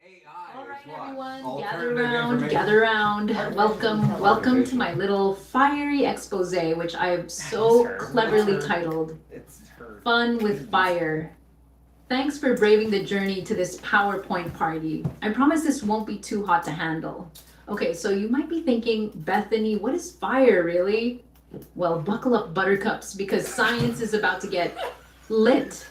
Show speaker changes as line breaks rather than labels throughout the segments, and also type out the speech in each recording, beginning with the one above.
AI
All
is
right,
what?
everyone,
Alternative information.
gather around. Welcome to my little fiery expose, which I've so cleverly titled Fun with Fire. Thanks for braving the journey to this PowerPoint party. I promise this won't be too hot to handle. Okay, so you might be thinking, Bethany, what is fire really? Well, buckle up, buttercups, because science is about to get lit.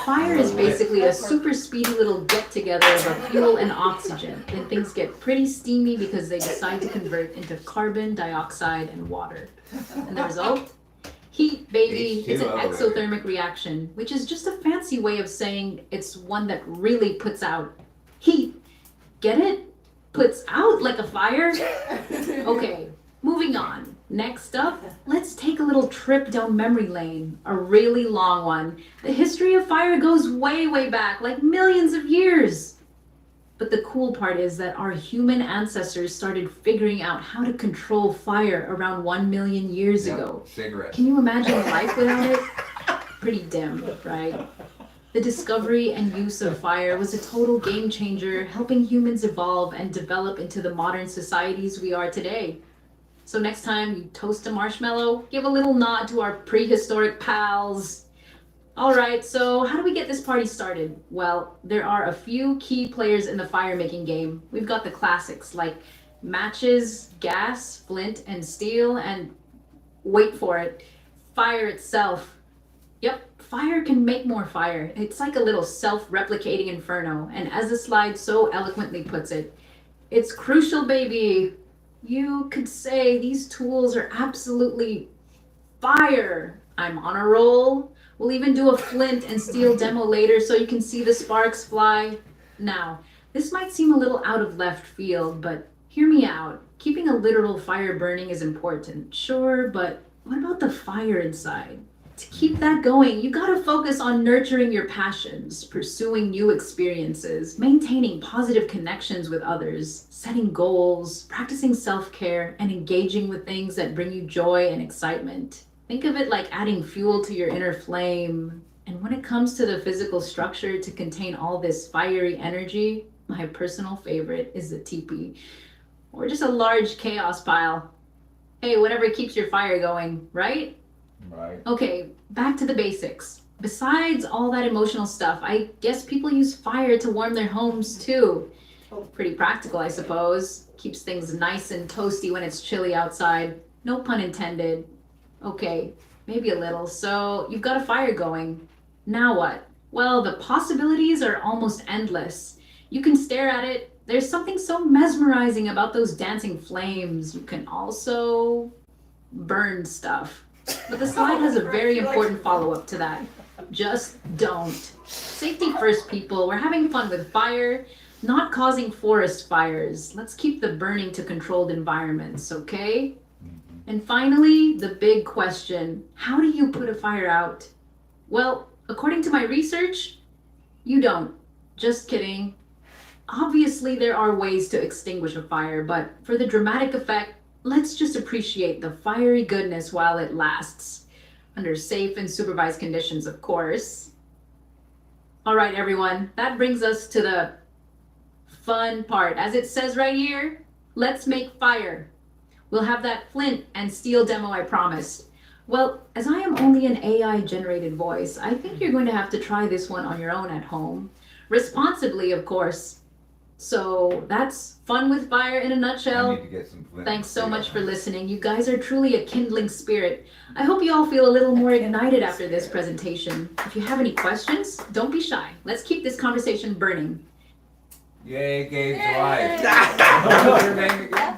Fire is basically a super speedy little get together of fuel and oxygen. Then things get pretty steamy because they decide to convert into carbon dioxide and water. And the result? Heat, baby. It's an
H2O.
exothermic reaction, which is just a fancy way of saying it's one that really puts out heat. Get it? Puts out like a fire? Okay, moving on. Next up, let's take a little trip down memory lane, a really long one. The history of fire goes way, way back, like millions of years. But the cool part is that our human ancestors started figuring out how to control fire around 1 million years ago.
Cigarettes.
Can you imagine life without it? Pretty dim, right? The discovery and use of fire was a total game changer, helping humans evolve and develop into the modern societies we are today. So next time you toast a marshmallow, give a little nod to our prehistoric pals. All right, so how do we get this party started? Well, there are a few key players in the fire making game. We've got the classics like matches, gas, flint, and steel, and wait for it, fire itself. Yep, fire can make more fire. It's like a little self-replicating inferno, and as the slide so eloquently puts it, it's crucial, baby. You could say these tools are absolutely fire. I'm on a roll. We'll even do a flint and steel demo later so you can see the sparks fly. Now, this might seem a little out of left field, but hear me out. Keeping a literal fire burning is important, sure, but what about the fire inside? To keep that going, you gotta focus on nurturing your passions, pursuing new experiences, maintaining positive connections with others, setting goals, practicing self-care, and engaging with things that bring you joy and excitement. Think of it like adding fuel to your inner flame. And when it comes to the physical structure to contain all this fiery energy, my personal favorite is the teepee, or just a large chaos pile. Hey, whatever keeps your fire going, right?
Right.
Okay, back to the basics. Besides all that emotional stuff, I guess people use fire to warm their homes too. Pretty practical, I suppose. Keeps things nice and toasty when it's chilly outside. No pun intended. Okay, maybe a little. So you've got a fire going. Now what? Well, the possibilities are almost endless. You can stare at it. There's something so mesmerizing about those dancing flames. You can also burn stuff. But the slide has a very important follow-up to that. Just don't. Safety first, people. We're having fun with fire, not causing forest fires. Let's keep the burning to controlled environments, okay? And finally, the big question. How do you put a fire out? Well, according to my research, you don't. Just kidding. Obviously, there are ways to extinguish a fire, but for the dramatic effect, let's just appreciate the fiery goodness while it lasts. Under safe and supervised conditions, of course. All right, everyone, that brings us to the fun part. As it says right here, let's make fire. We'll have that flint and steel demo I promised. Well, as I am only an AI-generated voice, I think you're going to have to try this one on your own at home. Responsibly, of course. So that's Fun with Fire in a
I
nutshell.
need to get some flint.
Thanks so much for listening. You guys are truly a kindling spirit. I hope you all feel a little more ignited after this presentation. If you have any questions, don't be shy. Let's keep this conversation burning.
Yay, Gabe's life. What's your name again?